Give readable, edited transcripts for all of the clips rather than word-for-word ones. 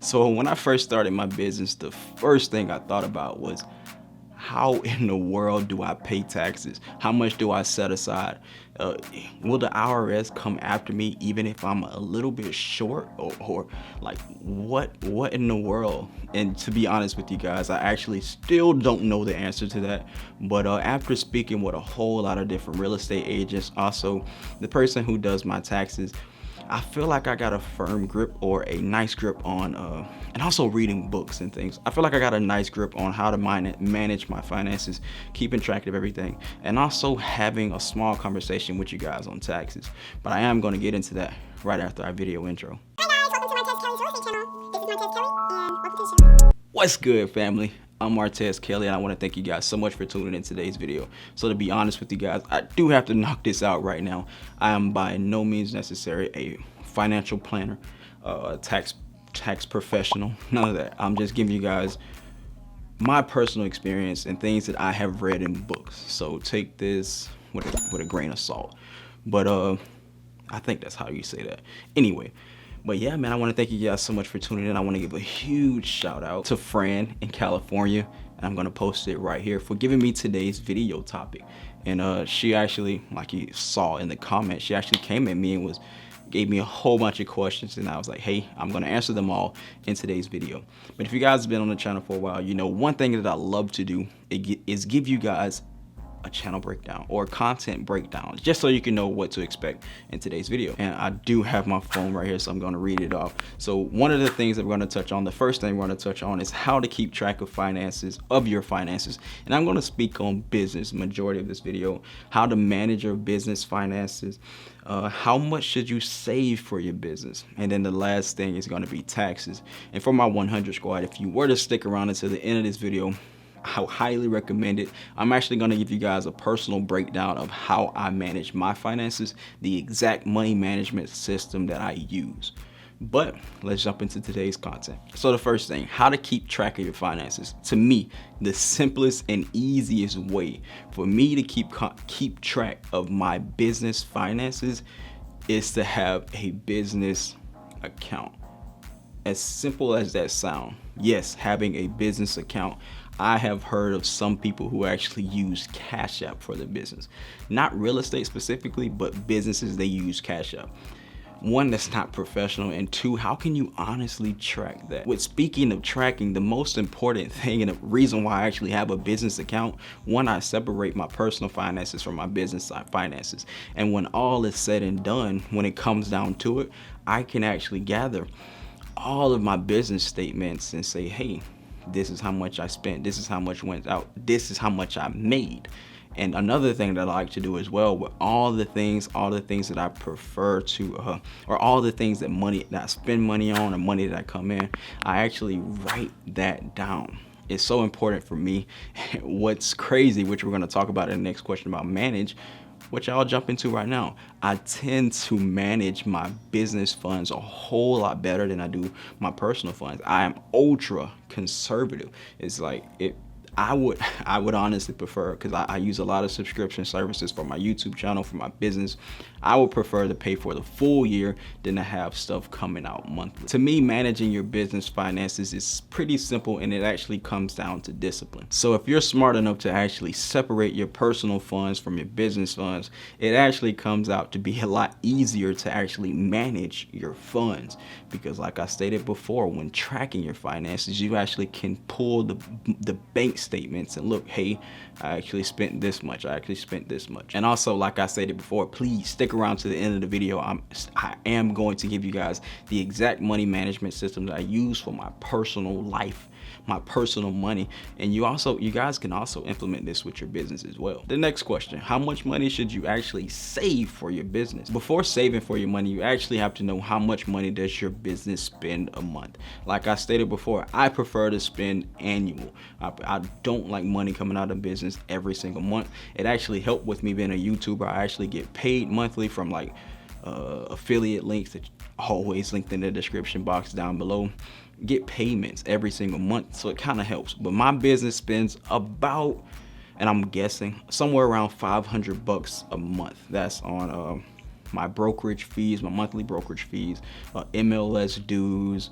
So when I first started my business, the first thing I thought about was, how in the world do I pay taxes? How much do I set aside? Will the IRS come after me even if I'm a little bit short? Or like what in the world? And to be honest with you guys, I actually still don't know the answer to that. But after speaking with a whole lot of different real estate agents, also the person who does my taxes, I feel like I got a firm grip or a nice grip on, and also reading books and things. I feel like I got a nice grip on how to manage my finances, keeping track of everything, and also having a small conversation with you guys on taxes. But I am going to get into that right after our video intro. Hi guys, welcome to Martez Kelly's real estate channel. This is Martez Kelly, and welcome to the channel. What's good, family? I'm Martez Kelly, and I want to thank you guys so much for tuning in today's video. So to be honest with you guys, I do have to knock this out right now. I am by no means necessary a financial planner, tax professional, none of that. I'm just giving you guys my personal experience and things that I have read in books. So take this with a grain of salt. But I think that's how you say that. Anyway. But yeah, man, I want to thank you guys so much for tuning in. I want to give a huge shout out to Fran in California, and I'm going to post it right here, for giving me today's video topic. And she actually, like you saw in the comments, she actually came at me and gave me a whole bunch of questions, and I was like, hey, I'm going to answer them all in today's video. But if you guys have been on the channel for a while, you know one thing that I love to do is give you guys a channel breakdown or content breakdown, just so you can know what to expect in today's video. And I do have my phone right here, so I'm going to read it off. So one of the things that we're going to touch on, the first thing we're going to touch on, is how to keep track of your finances. And I'm going to speak on business majority of this video, how to manage your business finances, how much should you save for your business, and then the last thing is going to be taxes. And for my 100 squad, if you were to stick around until the end of this video, I highly recommend it. I'm actually going to give you guys a personal breakdown of how I manage my finances, the exact money management system that I use. But let's jump into today's content. So the first thing, how to keep track of your finances. To me, the simplest and easiest way for me to keep track of my business finances is to have a business account. As simple as that sounds, yes, having a business account. I have heard of some people who actually use Cash App for their business. Not real estate specifically, but businesses, they use Cash App. One, that's not professional, and two, how can you honestly track that? With speaking of tracking, the most important thing and the reason why I actually have a business account, one, I separate my personal finances from my business finances. And when all is said and done, when it comes down to it, I can actually gather all of my business statements and say, hey, this is how much I spent, this is how much went out, this is how much I made. And another thing that I like to do as well, with all the things that I prefer to, or all the things that I spend money on, or money that I come in, I actually write that down. It's so important for me. What's crazy, which we're going to talk about in the next question about manage, which I'll jump into right now. I tend to manage my business funds a whole lot better than I do my personal funds. I am ultra conservative. It's like I would honestly prefer, because I use a lot of subscription services for my YouTube channel, for my business. I would prefer to pay for the full year than to have stuff coming out monthly. To me, managing your business finances is pretty simple, and it actually comes down to discipline. So if you're smart enough to actually separate your personal funds from your business funds, it actually comes out to be a lot easier to actually manage your funds. Because like I stated before, when tracking your finances, you actually can pull the bank statements and look, hey, I actually spent this much, I actually spent this much. And also, like I stated before, please stick around to the end of the video. I am going to give you guys the exact money management system that I use for my personal life, my personal money. And you guys can also implement this with your business as well. The next question, how much money should you actually save for your business? Before saving for your money, you actually have to know how much money does your business spend a month. Like I stated before, I prefer to spend annual. I don't like money coming out of business every single month. It actually helped with me being a YouTuber. I actually get paid monthly from like affiliate links that always linked in the description box down below. Get payments every single month, so it kind of helps. But my business spends about, and I'm guessing, somewhere around $500 a month. That's on my brokerage fees, my monthly brokerage fees, MLS dues,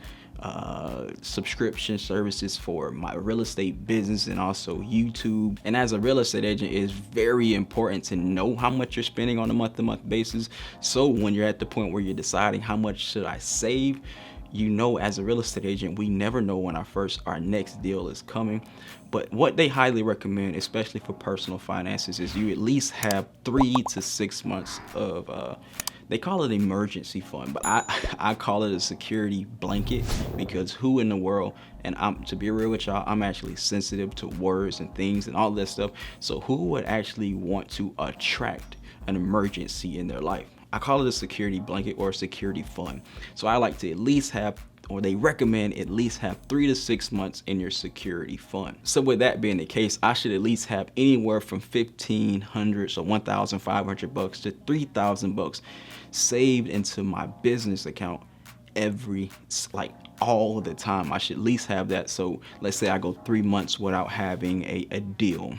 subscription services for my real estate business and also YouTube. And as a real estate agent, it's very important to know how much you're spending on a month-to-month basis. So when you're at the point where you're deciding how much should I save, you know, as a real estate agent, we never know when our next deal is coming. But what they highly recommend, especially for personal finances, is you at least have 3 to 6 months of they call it emergency fund, but I call it a security blanket, because who in the world, and to be real with y'all, I'm actually sensitive to words and things and all that stuff. So who would actually want to attract an emergency in their life? I call it a security blanket or a security fund. So I like to at least have, or they recommend at least have 3 to 6 months in your security fund. So with that being the case, I should at least have anywhere from $1,500, so $1,500 to $3,000 saved into my business account all the time. I should at least have that. So let's say I go 3 months without having a deal.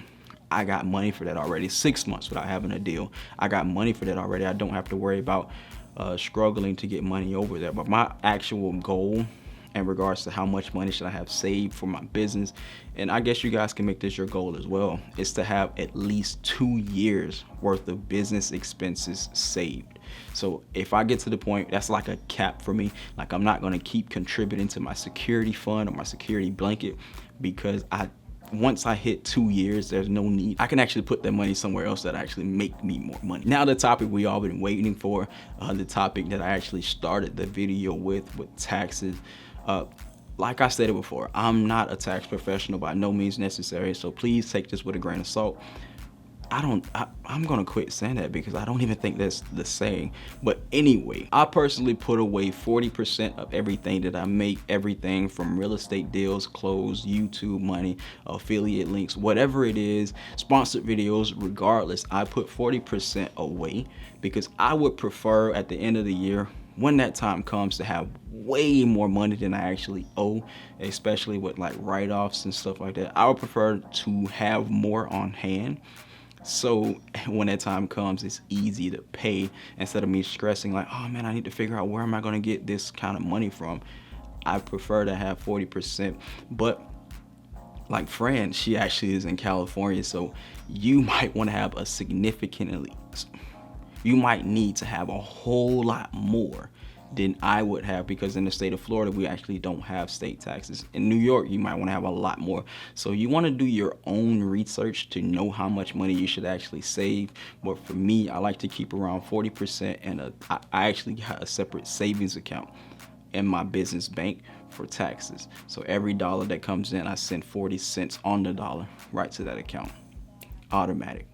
I got money for that already. 6 months without having a deal, I got money for that already. I don't have to worry about struggling to get money over there. But my actual goal in regards to how much money should I have saved for my business, and I guess you guys can make this your goal as well, is to have at least 2 years worth of business expenses saved. So if I get to the point, that's like a cap for me. Like, I'm not going to keep contributing to my security fund or my security blanket, because once I hit 2 years, there's no need. I can actually put that money somewhere else that actually make me more money. Now, the topic we all been waiting for, the topic that I actually started the video with taxes. Like I said it before, I'm not a tax professional, by no means necessary. So please take this with a grain of salt. I'm gonna quit saying that, because I don't even think that's the saying. But anyway, I personally put away 40% of everything that I make, everything from real estate deals, clothes, YouTube money, affiliate links, whatever it is, sponsored videos, regardless, I put 40% away, because I would prefer at the end of the year, when that time comes, to have way more money than I actually owe, especially with like write-offs and stuff like that. I would prefer to have more on hand, so when that time comes, it's easy to pay, instead of me stressing like, oh man, I need to figure out where am I going to get this kind of money from. I prefer to have 40%. But like Fran, she actually is in California, so you might want to have you might need to have a whole lot more than I would have, because in the state of Florida, we actually don't have state taxes. In New York, you might want to have a lot more. So you want to do your own research to know how much money you should actually save. But for me, I like to keep around 40%, and I actually got a separate savings account in my business bank for taxes. So every dollar that comes in, I send 40 cents on the dollar right to that account, automatic.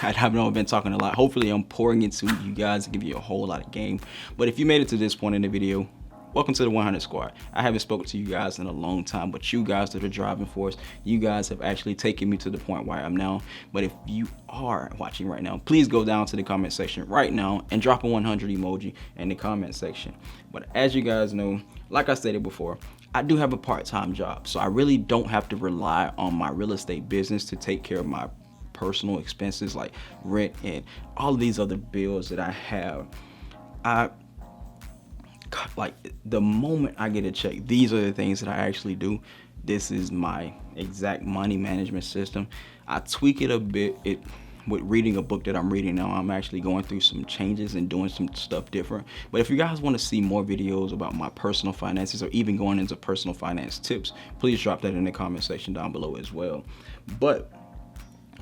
I know I've been talking a lot. Hopefully I'm pouring into you guys to give you a whole lot of game. But if you made it to this point in the video, welcome to the 100 Squad. I haven't spoken to you guys in a long time, but you guys are the driving force. You guys have actually taken me to the point where I am now. But if you are watching right now, please go down to the comment section right now and drop a 100 emoji in the comment section. But as you guys know, like I stated before, I do have a part-time job, so I really don't have to rely on my real estate business to take care of my personal expenses like rent and all of these other bills that I have. Like, the moment I get a check, these are the things that I actually do. This is my exact money management system. I tweak it a bit with reading a book that I'm reading now. I'm actually going through some changes and doing some stuff different. But if you guys want to see more videos about my personal finances, or even going into personal finance tips, please drop that in the comment section down below as well. But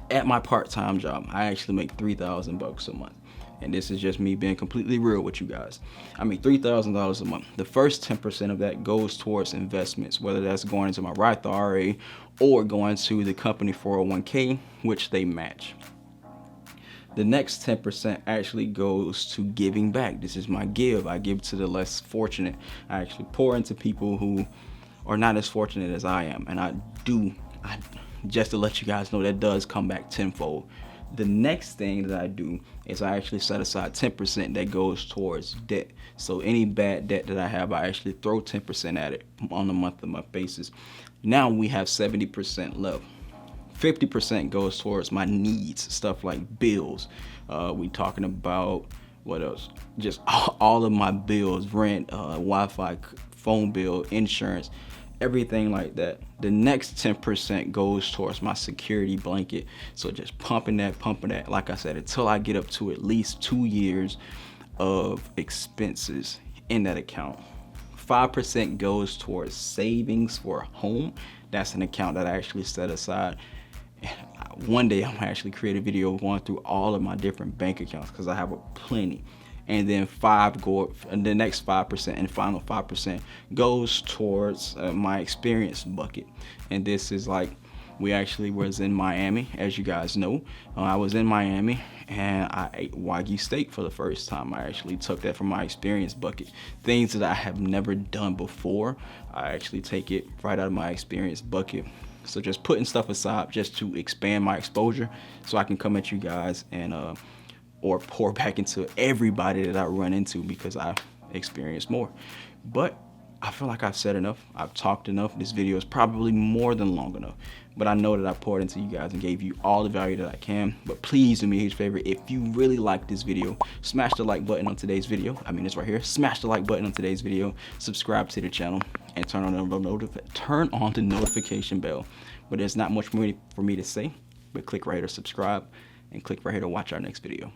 at my part-time job, I actually make $3,000 a month. And this is just me being completely real with you guys. I make $3,000 a month. The first 10% of that goes towards investments, whether that's going into my Roth IRA or going to the company 401k, which they match. The next 10% actually goes to giving back. This is my give. I give to the less fortunate. I actually pour into people who are not as fortunate as I am. And just to let you guys know, that does come back tenfold. The next thing that I do is I actually set aside 10% that goes towards debt. So any bad debt that I have, I actually throw 10% at it on a month-to-month basis. Now we have 70% left. 50% goes towards my needs, stuff like bills. We talking about what else? Just all of my bills, rent, Wi-Fi, phone bill, insurance, everything like that. The next 10% goes towards my security blanket. So just pumping that, like I said, until I get up to at least 2 years of expenses in that account. 5% goes towards savings for a home. That's an account that I actually set aside. One day I'm gonna actually create a video going through all of my different bank accounts because I have a plenty. And then the next 5% and final 5% goes towards my experience bucket. And this is like, we actually was in Miami, as you guys know. I was in Miami and I ate Wagyu steak for the first time. I actually took that from my experience bucket. Things that I have never done before, I actually take it right out of my experience bucket. So just putting stuff aside just to expand my exposure so I can come at you guys and or pour back into everybody that I run into because I experience more. But I feel like I've said enough. I've talked enough. This video is probably more than long enough. But I know that I poured into you guys and gave you all the value that I can. But please do me a huge favor. If you really like this video, smash the like button on today's video. I mean, it's right here. Smash the like button on today's video. Subscribe to the channel and turn on the notification bell. But there's not much more for me to say. But click right here to subscribe and click right here to watch our next video.